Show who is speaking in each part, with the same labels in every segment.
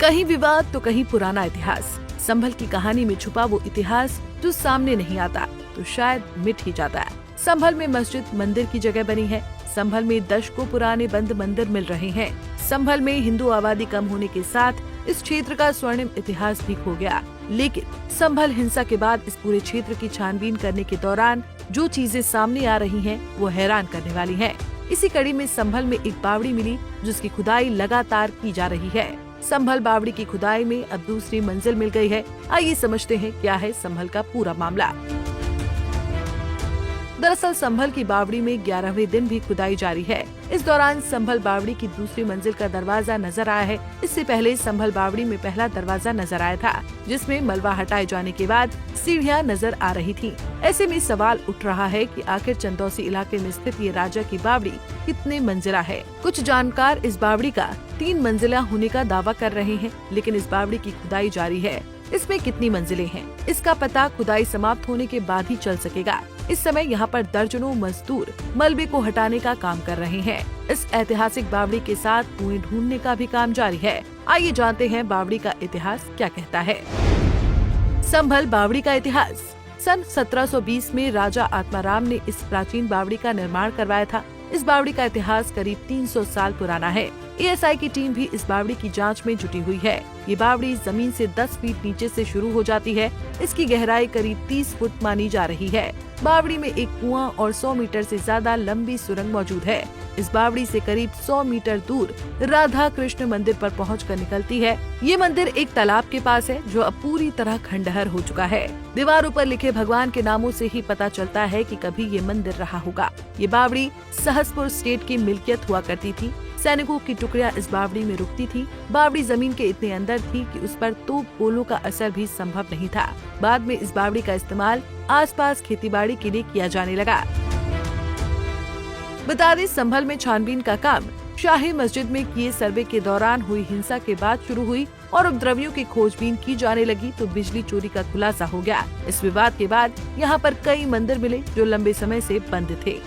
Speaker 1: कहीं विवाद तो कहीं पुराना इतिहास। संभल की कहानी में छुपा वो इतिहास जो सामने नहीं आता तो शायद मिट ही जाता है। संभल में मस्जिद मंदिर की जगह बनी है। संभल में दशकों पुराने बंद मंदिर मिल रहे हैं। संभल में हिंदू आबादी कम होने के साथ इस क्षेत्र का स्वर्णिम इतिहास भी खो गया। लेकिन संभल हिंसा के बाद इस पूरे क्षेत्र की छानबीन करने के दौरान जो चीजें सामने आ रही हैं, वो हैरान करने वाली हैं। इसी कड़ी में संभल में एक बावड़ी मिली जिसकी खुदाई लगातार की जा रही है। संभल बावड़ी की खुदाई में अब दूसरी मंजिल मिल गई है। आइए समझते हैं क्या है संभल का पूरा मामला। दरअसल संभल की बावड़ी में 11वें दिन भी खुदाई जारी है। इस दौरान संभल बावड़ी की दूसरी मंजिल का दरवाजा नजर आया है। इससे पहले संभल बावड़ी में पहला दरवाजा नजर आया था, जिसमें मलबा हटाए जाने के बाद सीढ़ियां नजर आ रही थी। ऐसे में सवाल उठ रहा है कि आखिर चंदौसी इलाके में स्थित ये राजा की बावड़ी कितने मंजिला है। कुछ जानकार इस बावड़ी का 3 मंजिला होने का दावा कर रहे हैं, लेकिन इस बावड़ी की खुदाई जारी है। इसमें कितनी मंजिलें हैं, इसका पता खुदाई समाप्त होने के बाद ही चल सकेगा। इस समय यहाँ पर दर्जनों मजदूर मलबे को हटाने का काम कर रहे हैं। इस ऐतिहासिक बावड़ी के साथ कुएं ढूंढने का भी काम जारी है। आइए जानते हैं बावड़ी का इतिहास क्या कहता है। संभल बावड़ी का इतिहास। सन 1720 में राजा आत्माराम ने इस प्राचीन बावड़ी का निर्माण करवाया था। इस बावड़ी का इतिहास करीब 300 साल पुराना है। एएसआई की टीम भी इस बावड़ी की जांच में जुटी हुई है। ये बावड़ी जमीन से 10 फीट नीचे से शुरू हो जाती है। इसकी गहराई करीब 30 फुट मानी जा रही है। बावड़ी में एक कुआं और 100 मीटर से ज्यादा लंबी सुरंग मौजूद है। इस बावड़ी से करीब 100 मीटर दूर राधा कृष्ण मंदिर पर पहुंचकर निकलती है। ये मंदिर एक तालाब के पास है जो अब पूरी तरह खंडहर हो चुका है। दीवारों पर लिखे भगवान के नामों से ही पता चलता है कि कभी ये मंदिर रहा होगा। ये बावड़ी सहसपुर स्टेट की मिल्कियत हुआ करती थी। सैनिकों की टुकड़ियां इस बावड़ी में रुकती थी। बावड़ी जमीन के इतने अंदर थी कि उस पर तोप गोलों का असर भी संभव नहीं था। बाद में इस बावड़ी का इस्तेमाल आसपास खेतीबाड़ी के लिए किया जाने लगा। बता दें, संभल में छानबीन का काम शाही मस्जिद में किए सर्वे के दौरान हुई हिंसा के बाद शुरू हुई और उपद्रवियों की खोजबीन की जाने लगी तो बिजली चोरी का खुलासा हो गया। इस विवाद के बाद यहाँ पर कई मंदिर मिले जो लंबे समय से बंद थे।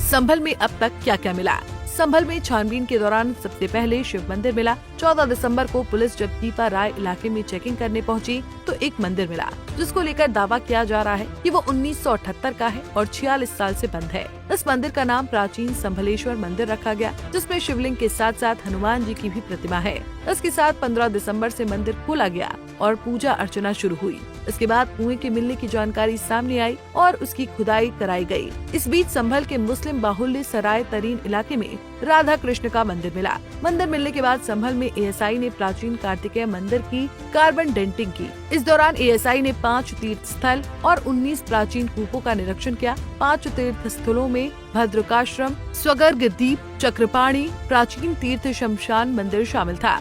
Speaker 1: संभल में अब तक क्या क्या मिला। संभल में छानबीन के दौरान सबसे पहले शिव मंदिर मिला। 14 दिसंबर को पुलिस जब दीपा राय इलाके में चेकिंग करने पहुंची तो एक मंदिर मिला जिसको लेकर दावा किया जा रहा है कि वो 1978 का है और 46 साल से बंद है। इस मंदिर का नाम प्राचीन संभलेश्वर मंदिर रखा गया, जिसमें शिवलिंग के साथ साथ हनुमान जी की भी प्रतिमा है। इसके साथ 15 दिसंबर से मंदिर खोला गया और पूजा अर्चना शुरू हुई। इसके बाद कुएं के मिलने की जानकारी सामने आई और उसकी खुदाई कराई गई। इस बीच संभल के मुस्लिम बाहुल्य सराय तरीन इलाके में राधा कृष्ण का मंदिर मिला। मंदिर मिलने के बाद संभल में एएसआई ने प्राचीन कार्तिकेय मंदिर की कार्बन डेंटिंग की। इस दौरान एएसआई ने 5 तीर्थ स्थल और 19 प्राचीन कूपों का निरीक्षण किया। 5 तीर्थ स्थलों में भद्रकाश्रम, स्वगर्ग दीप, चक्रपाणी, प्राचीन तीर्थ शमशान मंदिर शामिल था।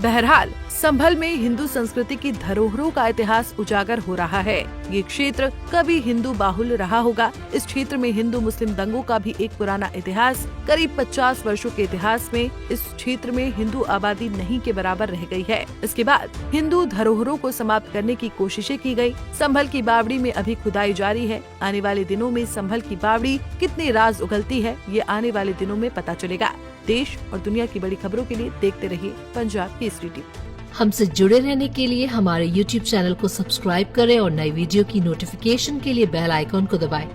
Speaker 1: बहरहाल संभल में हिंदू संस्कृति की धरोहरों का इतिहास उजागर हो रहा है। ये क्षेत्र कभी हिंदू बाहुल्य रहा होगा। इस क्षेत्र में हिंदू मुस्लिम दंगों का भी एक पुराना इतिहास, करीब 50 वर्षों के इतिहास में इस क्षेत्र में हिंदू आबादी नहीं के बराबर रह गई है। इसके बाद हिंदू धरोहरों को समाप्त करने की कोशिशें की गयी। संभल की बावड़ी में अभी खुदाई जारी है। आने वाले दिनों में संभल की बावड़ी कितने राज उगलती है, ये आने वाले दिनों में पता चलेगा। देश और दुनिया की बड़ी खबरों के लिए देखते रहिए पंजाब केसरी टीवी।
Speaker 2: हमसे जुड़े रहने के लिए हमारे YouTube चैनल को सब्सक्राइब करें और नई वीडियो की नोटिफिकेशन के लिए बेल आइकॉन को दबाएं।